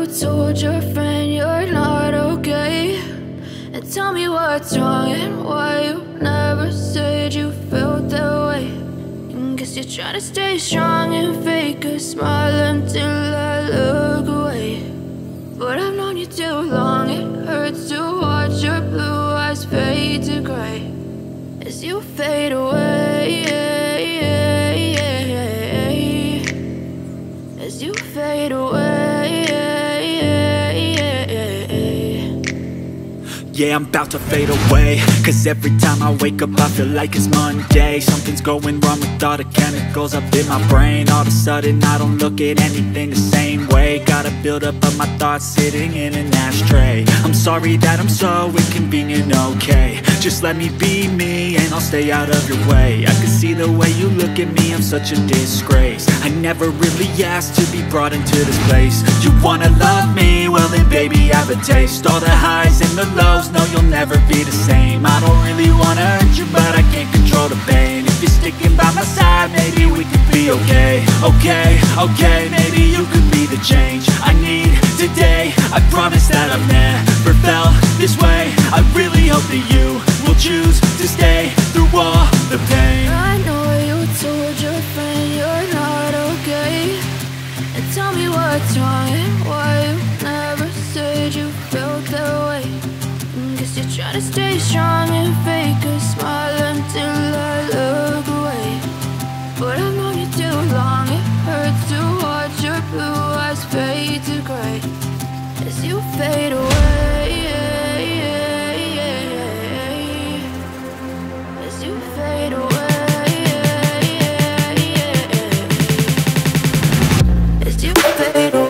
told your friend you're not okay? And tell me what's wrong and why you never said you felt that way. And guess you're trying to stay strong and fake a smile until I look away. But I've known you too long, it hurts to watch your blue eyes fade to gray as you fade away, as you fade away. Yeah, I'm about to fade away, cause every time I wake up I feel like it's Monday. Something's going wrong with all the chemicals up in my brain. All of a sudden I don't look at anything the same way. Got a buildup of my thoughts sitting in an ashtray. I'm sorry that I'm so inconvenient, okay? Just let me be me and I'll stay out of your way. I can see the way you look at me, I'm such a disgrace. I never really asked to be brought into this place. You wanna love me? Well then baby, have a taste. All the highs and the lows, no, you'll never be the same. I don't really wanna hurt you, but I can't control the pain. If you're sticking by my side, maybe we could be okay. Okay, maybe you could be the change I need today. I promise that I've never felt this way. I really hope that you will choose to stay through all the pain. I know you told your friend you're not okay. And tell me what's wrong and why you never said you felt that way. Guess you're trying to stay strong and fake a smile until I look away. But I've known you too long, it hurts to watch your blue eyes fade to gray as you fade away, as you fade away, as you fade away.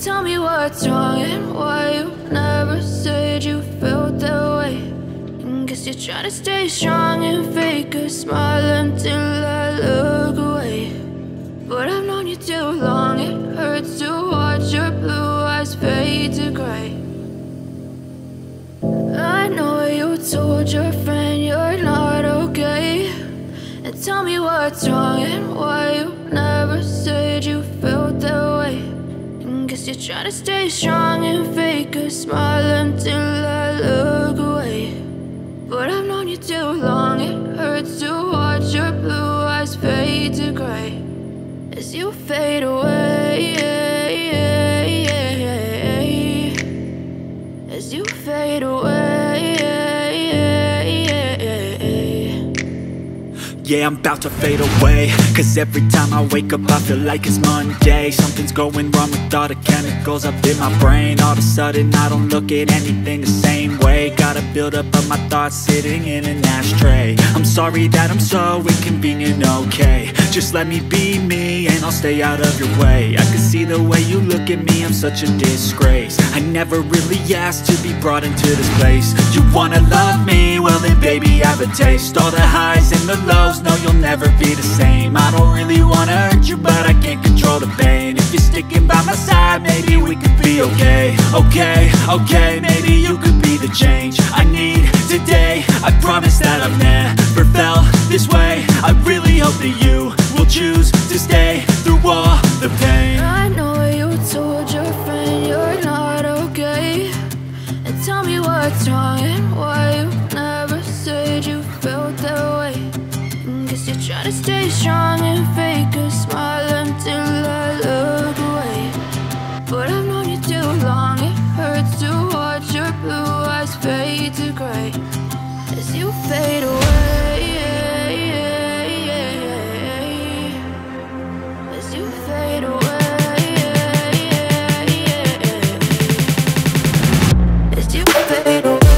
Tell me what's wrong and why you never said you felt that way. And guess you're trying to stay strong and fake a smile until I look away. But I've known you too long, it hurts to watch your blue eyes fade to gray. I know you told your friend you're not okay. And tell me what's wrong and why you never said you felt that way. Guess you're trying to stay strong and fake a smile until I look away. But I've known you too long, it hurts to watch your blue eyes fade to gray as you fade away, as you fade away. Yeah, I'm about to fade away, cause every time I wake up I feel like it's Monday. Something's going wrong with all the chemicals up in my brain. All of a sudden I don't look at anything the same way. Got a buildup of my thoughts sitting in an ashtray. I'm sorry that I'm so inconvenient, okay. Just let me be me and I'll stay out of your way. I can see the way you look at me, I'm such a disgrace. I never really asked to be brought into this place. You wanna love me? Well then baby, I have a taste. All the highs and the lows, no, you'll never be the same. I don't really wanna hurt you, but I can't control the pain. If you're sticking by my side, maybe we could be okay. Okay, maybe you could be the change I need today. I promise that I've never felt this way. I really hope that you will choose to stay through all the pain. I know you told your friend you're not okay, and tell me what's wrong and why you never said you felt that way. Guess you're trying to stay strong and fake a smile until I look away. But I've known you too long, it hurts to watch your blue eyes fade to gray as you fade away. As you fade away. As you fade away.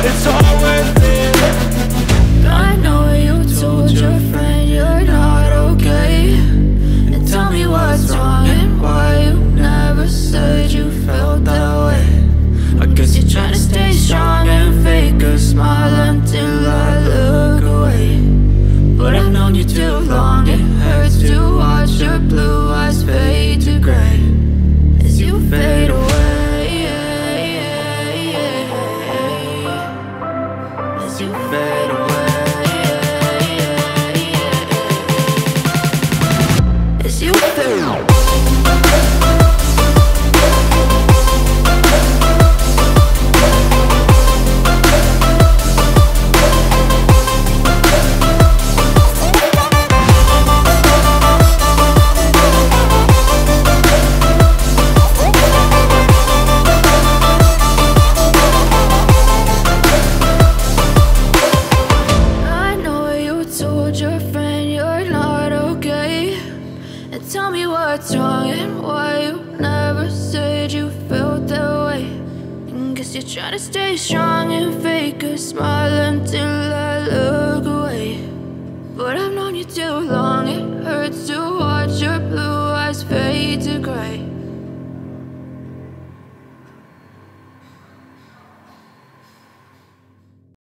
It's all worth it. Try to stay strong and fake a smile until I look